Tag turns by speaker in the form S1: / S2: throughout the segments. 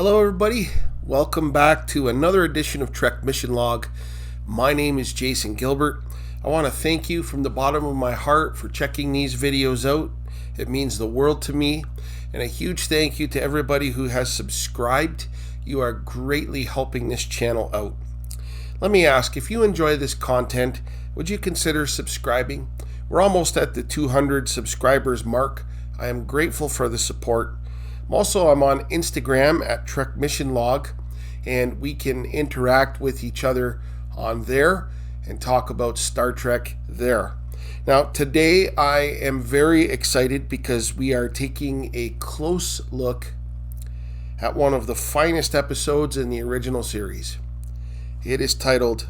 S1: Hello everybody, welcome back to another edition of Trek Mission Log. My name is Jason Gilbert. I want to thank you from the bottom of my heart for checking these videos out. It means the world to me. And a huge thank you to everybody who has subscribed. You are greatly helping this channel out. Let me ask, if you enjoy this content, would you consider subscribing? We're almost at the 200 subscribers mark. I am grateful for the support. I'm on Instagram at Trek Mission Log, and we can interact with each other on there and talk about Star Trek there. Now, today I am very excited because we are taking a close look at one of the finest episodes in the original series. It is titled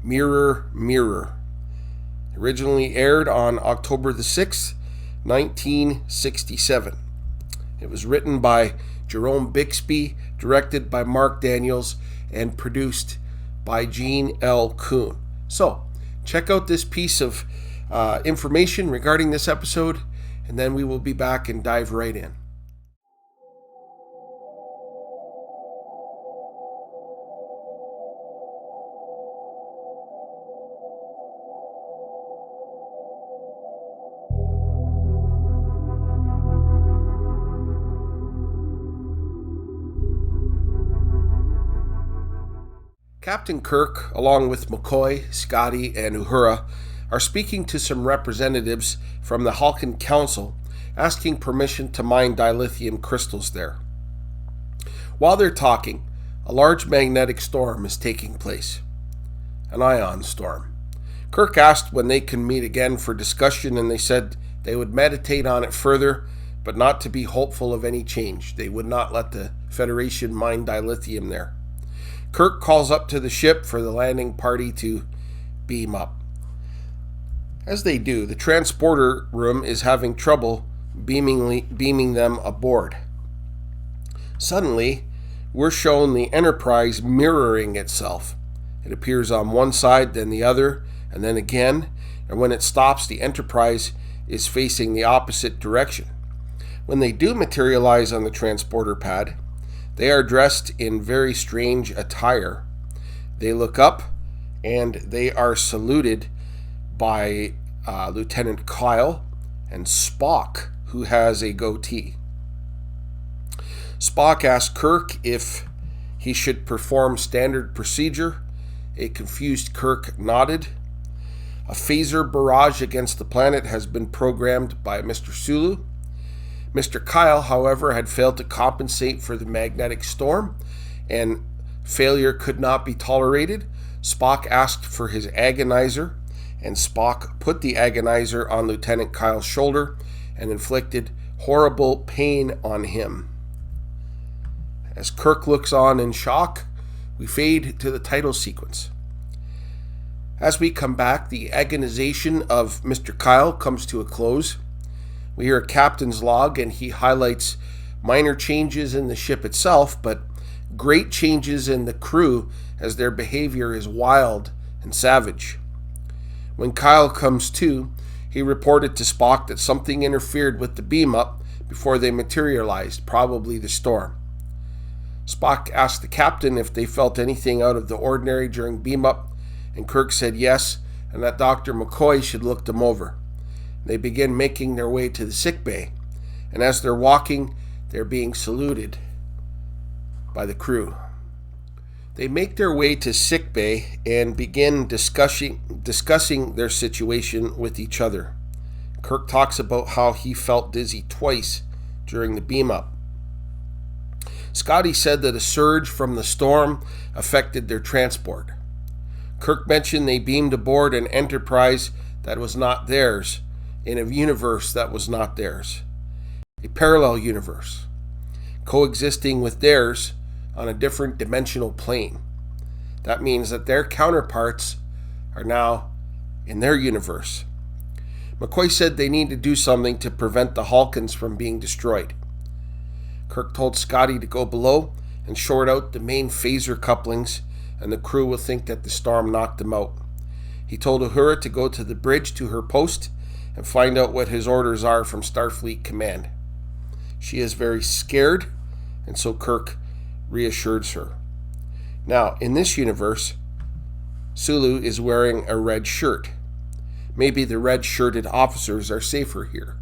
S1: Mirror, Mirror. Originally aired on October the 6th, 1967. It was written by Jerome Bixby, directed by Mark Daniels, and produced by Gene L. Kuhn. So, check out this piece of information regarding this episode, and then we will be back and dive right in. Captain Kirk, along with McCoy, Scotty, and Uhura, are speaking to some representatives from the Halkan Council, asking permission to mine dilithium crystals there. While they're talking, a large magnetic storm is taking place. An ion storm. Kirk asked when they can meet again for discussion, and they said they would meditate on it further, but not to be hopeful of any change. They would not let the Federation mine dilithium there. Kirk calls up to the ship for the landing party to beam up. As they do, the transporter room is having trouble beaming them aboard. Suddenly, we're shown the Enterprise mirroring itself. It appears on one side, then the other, and then again, and when it stops, the Enterprise is facing the opposite direction. When they do materialize on the transporter pad, they are dressed in very strange attire. They look up and they are saluted by Lieutenant Kyle and Spock, who has a goatee. Spock asks Kirk if he should perform standard procedure. A confused Kirk nodded. A phaser barrage against the planet has been programmed by Mr. Sulu. Mr. Kyle, however, had failed to compensate for the magnetic storm, and failure could not be tolerated. Spock asked for his agonizer, and Spock put the agonizer on Lieutenant Kyle's shoulder and inflicted horrible pain on him. As Kirk looks on in shock, we fade to the title sequence. As we come back, the agonization of Mr. Kyle comes to a close. We hear a captain's log, and he highlights minor changes in the ship itself, but great changes in the crew as their behavior is wild and savage. When Kyle comes to, he reported to Spock that something interfered with the beam up before they materialized, probably the storm. Spock asked the captain if they felt anything out of the ordinary during beam up, and Kirk said yes, and that Dr. McCoy should look them over. They begin making their way to the sick bay, and as they're walking, they're being saluted by the crew. They make their way to sick bay and begin discussing their situation with each other. Kirk talks about how he felt dizzy twice during the beam up. Scotty said that a surge from the storm affected their transport. Kirk mentioned they beamed aboard an Enterprise that was not theirs, in a universe that was not theirs. A parallel universe, coexisting with theirs on a different dimensional plane. That means that their counterparts are now in their universe. McCoy said they need to do something to prevent the Halkans from being destroyed. Kirk told Scotty to go below and short out the main phaser couplings, and the crew will think that the storm knocked them out. He told Uhura to go to the bridge to her post and find out what his orders are from Starfleet Command. She is very scared and so Kirk reassures her. Now, in this universe, Sulu is wearing a red shirt. Maybe the red-shirted officers are safer here.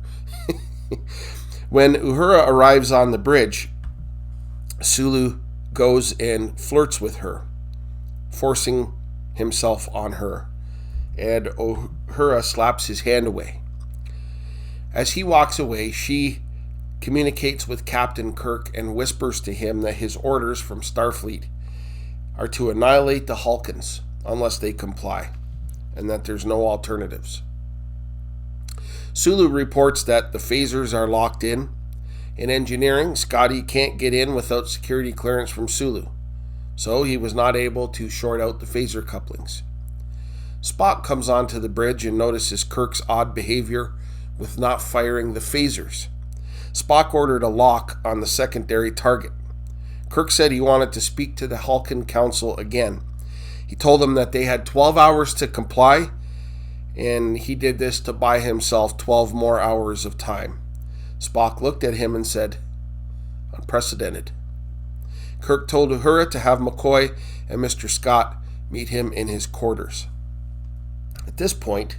S1: When Uhura arrives on the bridge, Sulu goes and flirts with her, forcing himself on her, and Uhura slaps his hand away. As he walks away, she communicates with Captain Kirk and whispers to him that his orders from Starfleet are to annihilate the Hulkans unless they comply, and that there's no alternatives. Sulu reports that the phasers are locked in. In engineering, Scotty can't get in without security clearance from Sulu, so he was not able to short out the phaser couplings. Spock comes onto the bridge and notices Kirk's odd behavior with not firing the phasers. Spock ordered a lock on the secondary target. Kirk said he wanted to speak to the Hulkan Council again. He told them that they had 12 hours to comply, and he did this to buy himself 12 more hours of time. Spock looked at him and said, "Unprecedented." Kirk told Uhura to have McCoy and Mr. Scott meet him in his quarters. At this point,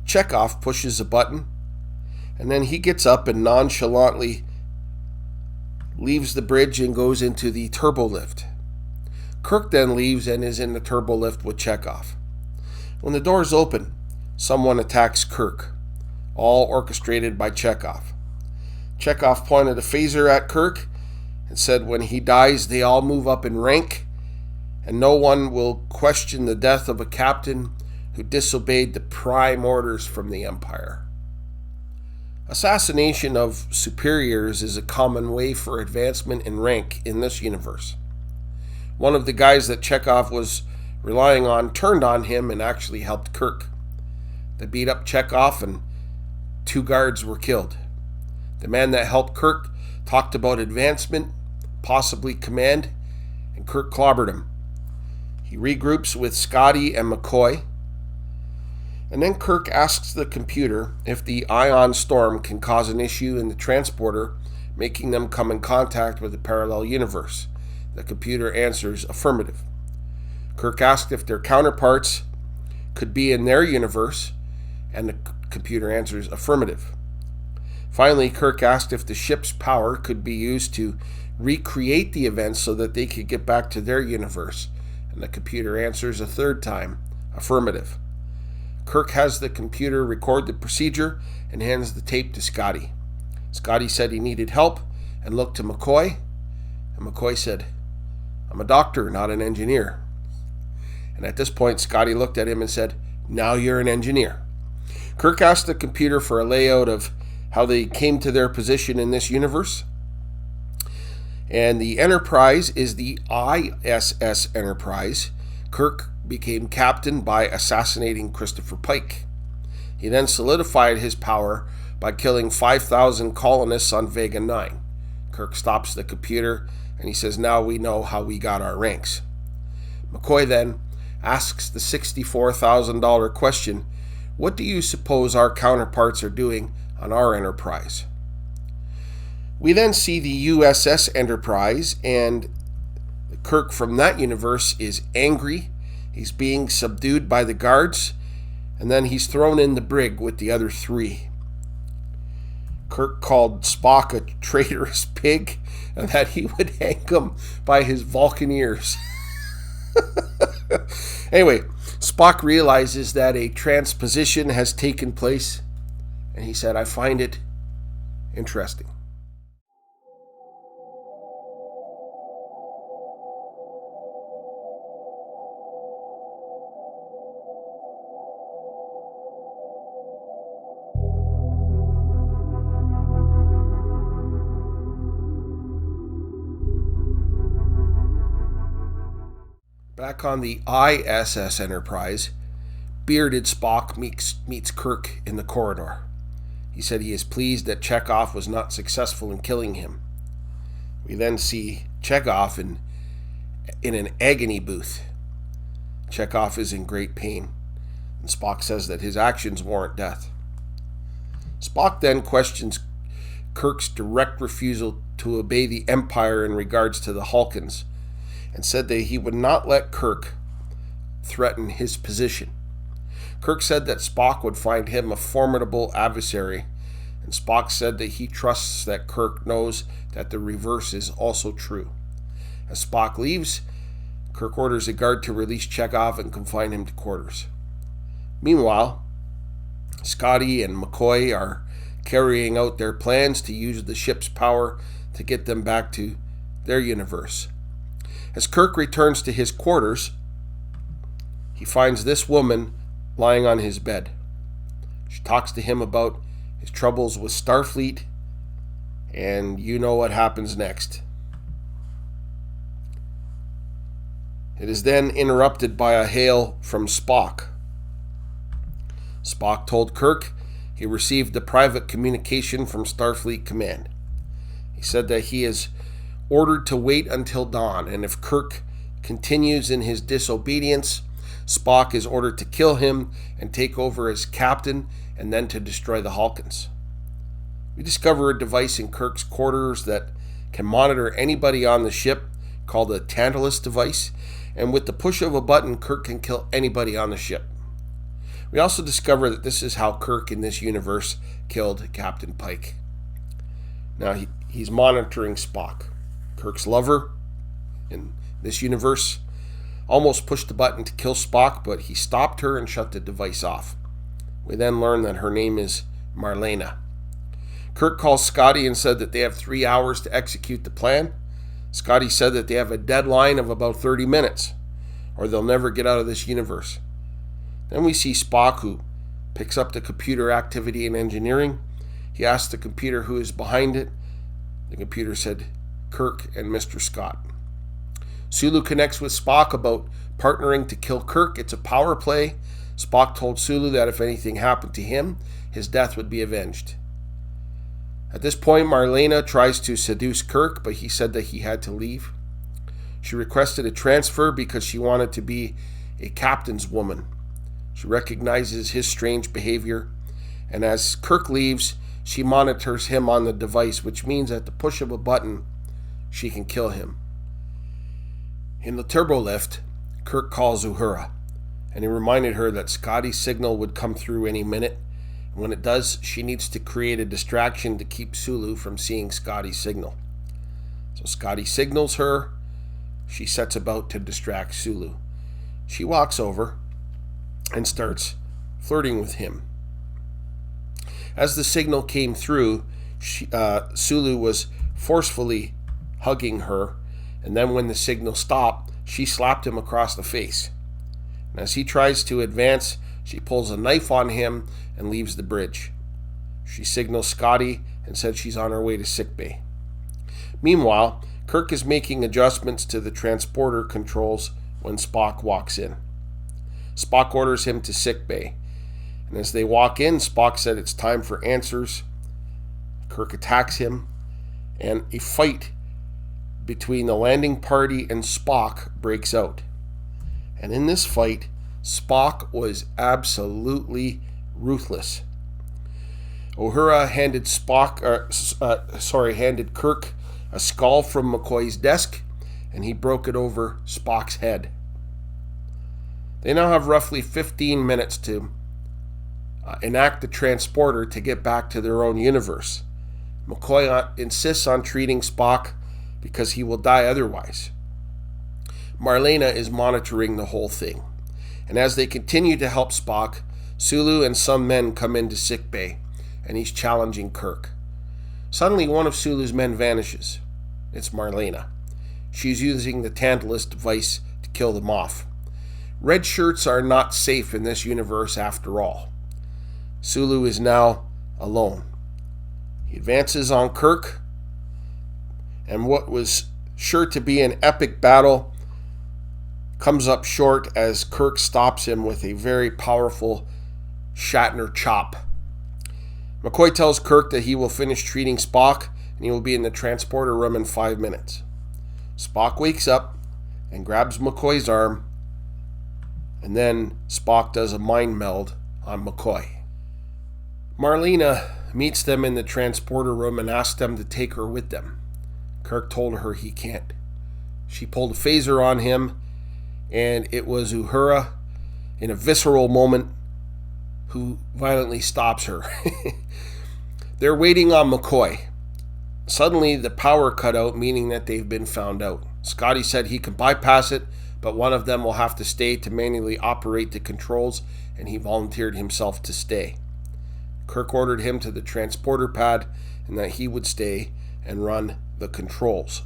S1: Chekhov pushes a button, and then he gets up and nonchalantly leaves the bridge and goes into the turbo lift. Kirk then leaves and is in the turbo lift with Chekhov. When the doors open, someone attacks Kirk, all orchestrated by Chekhov. Chekhov pointed a phaser at Kirk and said when he dies, they all move up in rank, and no one will question the death of a captain who disobeyed the prime orders from the Empire. Assassination of superiors is a common way for advancement in rank in this universe. One of the guys that Chekhov was relying on turned on him and actually helped Kirk. They beat up Chekhov and 2 guards were killed. The man that helped Kirk talked about advancement, possibly command, and Kirk clobbered him. He regroups with Scotty and McCoy, and then Kirk asks the computer if the ion storm can cause an issue in the transporter, making them come in contact with a parallel universe. The computer answers affirmative. Kirk asked if their counterparts could be in their universe, and the computer answers affirmative. Finally, Kirk asked if the ship's power could be used to recreate the events so that they could get back to their universe, and the computer answers a third time, affirmative. Kirk has the computer record the procedure and hands the tape to Scotty. Scotty said he needed help and looked to McCoy, and McCoy said, "I'm a doctor, not an engineer." And at this point, Scotty looked at him and said, "Now you're an engineer." Kirk asked the computer for a layout of how they came to their position in this universe. And the Enterprise is the ISS Enterprise. Kirk became captain by assassinating Christopher Pike. He then solidified his power by killing 5,000 colonists on Vega 9. Kirk stops the computer and he says, "Now we know how we got our ranks." McCoy then asks the $64,000 question, "What do you suppose our counterparts are doing on our Enterprise?" We then see the USS Enterprise, and Kirk from that universe is angry. He's being subdued by the guards, and then he's thrown in the brig with the other 3. Kirk called Spock a traitorous pig and that he would hang him by his Vulcan ears. Anyway, Spock realizes that a transposition has taken place, and he said, "I find it interesting." Back on the ISS Enterprise, bearded Spock meets Kirk in the corridor. He said he is pleased that Chekhov was not successful in killing him. We then see Chekhov in an agony booth. Chekhov is in great pain, and Spock says that his actions warrant death. Spock then questions Kirk's direct refusal to obey the Empire in regards to the Hulkans, and said that he would not let Kirk threaten his position. Kirk said that Spock would find him a formidable adversary, and Spock said that he trusts that Kirk knows that the reverse is also true. As Spock leaves, Kirk orders a guard to release Chekhov and confine him to quarters. Meanwhile, Scotty and McCoy are carrying out their plans to use the ship's power to get them back to their universe. As Kirk returns to his quarters, he finds this woman lying on his bed. She talks to him about his troubles with Starfleet, and you know what happens next. It is then interrupted by a hail from Spock. Spock told Kirk he received a private communication from Starfleet Command. He said that he is ordered to wait until dawn, and if Kirk continues in his disobedience, Spock is ordered to kill him and take over as captain, and then to destroy the Hulkans. We discover a device in Kirk's quarters that can monitor anybody on the ship, called a Tantalus device, and with the push of a button, Kirk can kill anybody on the ship. We also discover that this is how Kirk in this universe killed Captain Pike. Now he's monitoring Spock. Kirk's lover in this universe almost pushed the button to kill Spock, but he stopped her and shut the device off. We then learn that her name is Marlena. Kirk calls Scotty and said that they have 3 hours to execute the plan. Scotty said that they have a deadline of about 30 minutes, or they'll never get out of this universe. Then we see Spock, who picks up the computer activity in engineering. He asks the computer who is behind it. The computer said Kirk and Mr. Scott. Sulu connects with Spock about partnering to kill Kirk. It's a power play. Spock told Sulu that if anything happened to him, his death would be avenged. At this point, Marlena tries to seduce Kirk, but he said that he had to leave. She requested a transfer because she wanted to be a captain's woman. She recognizes his strange behavior, and as Kirk leaves, she monitors him on the device, which means at the push of a button, she can kill him. In the turbo lift, Kirk calls Uhura, and he reminded her that Scotty's signal would come through any minute. When it does, she needs to create a distraction to keep Sulu from seeing Scotty's signal. So Scotty signals her. She sets about to distract Sulu. She walks over and starts flirting with him. As the signal came through, Sulu was forcefully hugging her, and then when the signal stopped, she slapped him across the face. And as he tries to advance, she pulls a knife on him and leaves the bridge. She signals Scotty and said she's on her way to sickbay. Meanwhile, Kirk is making adjustments to the transporter controls when Spock walks in. Spock orders him to sickbay, and as they walk in, Spock said it's time for answers. Kirk attacks him, and a fight between the landing party and Spock breaks out. And in this fight, Spock was absolutely ruthless. Uhura handed handed Kirk a skull from McCoy's desk, and he broke it over Spock's head. They now have roughly 15 minutes to enact the transporter to get back to their own universe. McCoy insists on treating Spock because he will die otherwise. Marlena is monitoring the whole thing. And as they continue to help Spock, Sulu and some men come into sickbay, and he's challenging Kirk. Suddenly, one of Sulu's men vanishes. It's Marlena. She's using the Tantalus device to kill them off. Red shirts are not safe in this universe after all. Sulu is now alone. He advances on Kirk, and what was sure to be an epic battle comes up short as Kirk stops him with a very powerful Shatner chop. McCoy tells Kirk that he will finish treating Spock and he will be in the transporter room in 5 minutes. Spock wakes up and grabs McCoy's arm, and then Spock does a mind meld on McCoy. Marlena meets them in the transporter room and asks them to take her with them. Kirk told her he can't. She pulled a phaser on him, and it was Uhura, in a visceral moment, who violently stops her. They're waiting on McCoy. Suddenly, the power cut out, meaning that they've been found out. Scotty said he can bypass it, but one of them will have to stay to manually operate the controls, and he volunteered himself to stay. Kirk ordered him to the transporter pad and that he would stay and run the controls.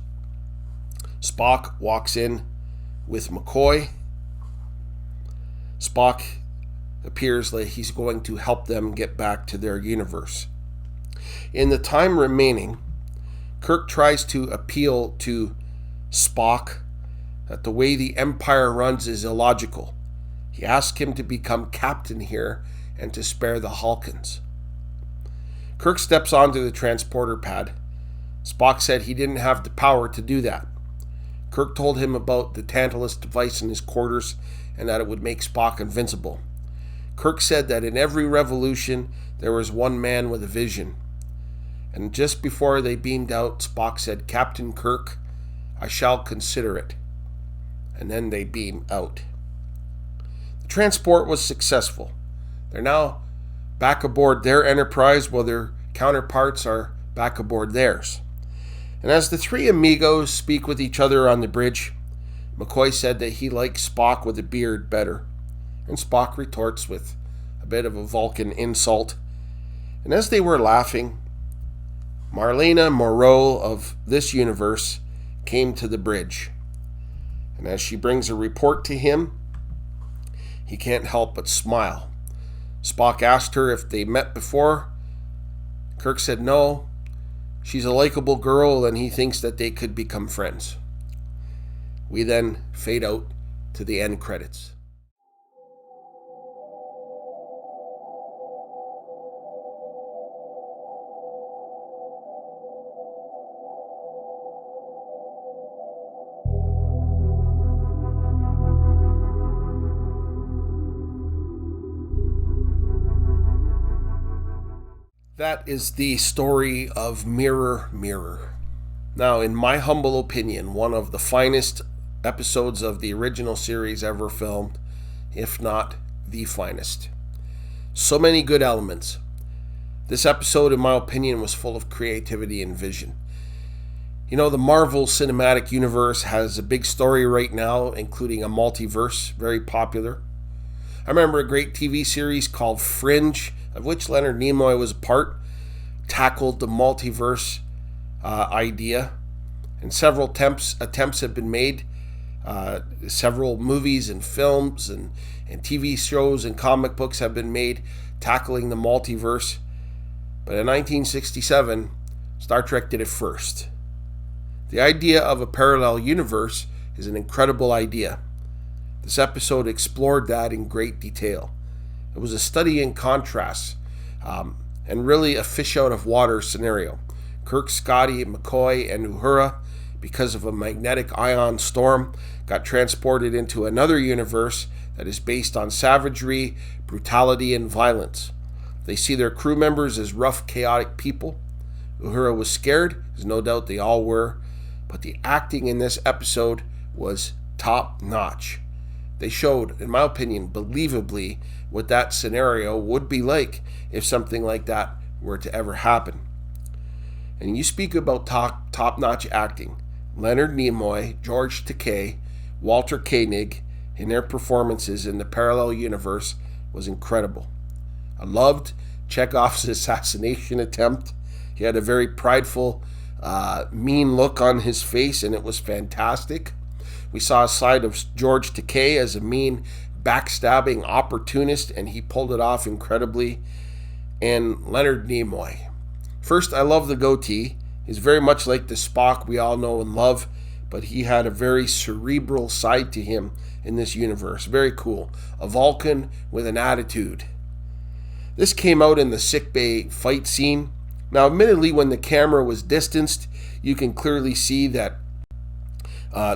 S1: Spock walks in with McCoy. Spock appears like he's going to help them get back to their universe. In the time remaining, Kirk tries to appeal to Spock that the way the Empire runs is illogical. He asks him to become captain here and to spare the Halkans. Kirk steps onto the transporter pad. Spock said he didn't have the power to do that. Kirk told him about the Tantalus device in his quarters and that it would make Spock invincible. Kirk said that in every revolution there was one man with a vision. And just before they beamed out, Spock said, "Captain Kirk, I shall consider it." And then they beam out. The transport was successful. They're now back aboard their Enterprise while their counterparts are back aboard theirs. And as the three amigos speak with each other on the bridge, McCoy said that he likes Spock with a beard better. And Spock retorts with a bit of a Vulcan insult. And as they were laughing, Marlena Moreau of this universe came to the bridge. And as she brings a report to him, he can't help but smile. Spock asked her if they met before. Kirk said no. She's a likable girl and he thinks that they could become friends. We then fade out to the end credits. That is the story of Mirror, Mirror. Now, in my humble opinion, one of the finest episodes of the original series ever filmed, if not the finest. So many good elements. This episode, in my opinion, was full of creativity and vision. You know, the Marvel Cinematic Universe has a big story right now, including a multiverse, very popular. I remember a great TV series called Fringe, of which Leonard Nimoy was a part, tackled the multiverse idea. And several attempts have been made. Several movies and films and TV shows and comic books have been made tackling the multiverse. But in 1967, Star Trek did it first. The idea of a parallel universe is an incredible idea. This episode explored that in great detail. It was a study in contrasts, and really a fish out of water scenario. Kirk, Scotty, McCoy, and Uhura, because of a magnetic ion storm, got transported into another universe that is based on savagery, brutality, and violence. They see their crew members as rough, chaotic people. Uhura was scared, as no doubt they all were, but the acting in this episode was top-notch. They showed, in my opinion, believably what that scenario would be like if something like that were to ever happen. And you speak about top-notch acting. Leonard Nimoy, George Takei, Walter Koenig, in their performances in the parallel universe was incredible. I loved Chekhov's assassination attempt. He had a very prideful, mean look on his face, and it was fantastic. We saw a side of George Takei as a mean, backstabbing opportunist, and he pulled it off incredibly. And Leonard Nimoy. First, I love the goatee. He's very much like the Spock we all know and love, but he had a very cerebral side to him in this universe. Very cool. A Vulcan with an attitude. This came out in the sickbay fight scene. Now, admittedly, when the camera was distanced, you can clearly see that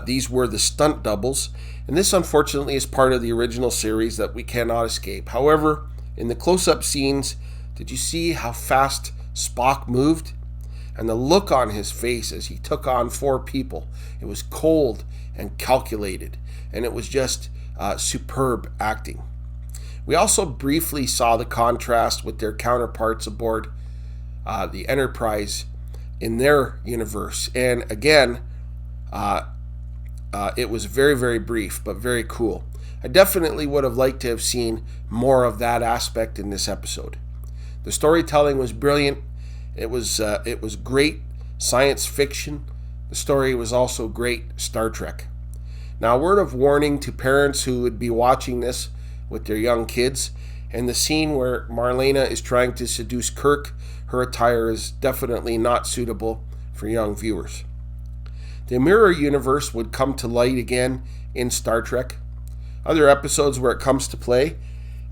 S1: these were the stunt doubles, and this unfortunately is part of the original series that we cannot escape. However, in the close-up scenes, did you see how fast Spock moved, and the look on his face as he took on 4 people. It was cold and calculated, and it was just superb acting. We also briefly saw the contrast with their counterparts aboard the Enterprise in their universe. And again, it was very, very brief, but very cool. I definitely would have liked to have seen more of that aspect in this episode. The storytelling was brilliant. It was great science fiction. The story was also great Star Trek. Now, a word of warning to parents who would be watching this with their young kids. And the scene where Marlena is trying to seduce Kirk, her attire is definitely not suitable for young viewers. The mirror universe would come to light again in Star Trek. Other episodes where it comes to play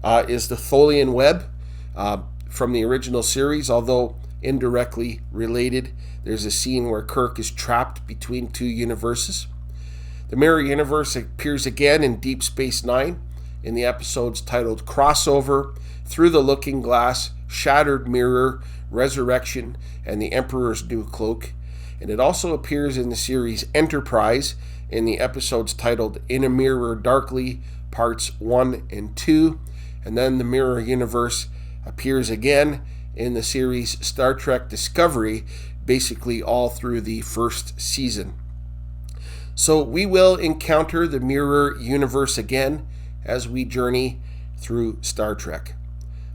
S1: is the Tholian Web from the original series, although indirectly related. There's a scene where Kirk is trapped between 2 universes. The mirror universe appears again in Deep Space Nine in the episodes titled Crossover, Through the Looking Glass, Shattered Mirror, Resurrection, and the Emperor's New Cloak. And it also appears in the series Enterprise in the episodes titled In a Mirror Darkly, Parts 1 and 2. And then the mirror universe appears again in the series Star Trek Discovery, basically all through the first season. So we will encounter the mirror universe again as we journey through Star Trek.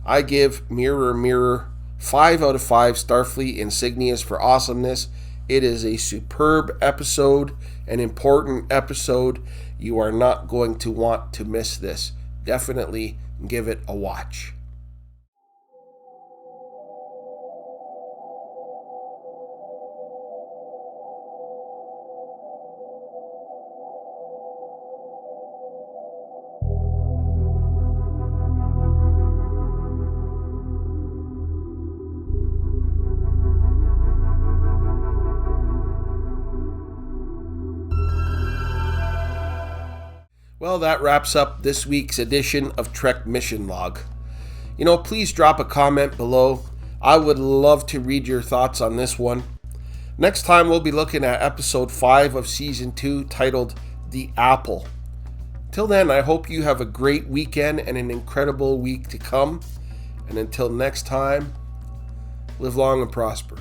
S1: I give Mirror Mirror 5 out of 5 Starfleet insignias for awesomeness. It is a superb episode, an important episode. You are not going to want to miss this. Definitely give it a watch. Well, that wraps up this week's edition of Trek Mission Log. Please drop a comment below. I would love to read your thoughts on this one. Next time we'll be looking at episode 5 of season 2 titled The Apple. Till then, I hope you have a great weekend and an incredible week to come. And until next time, live long and prosper.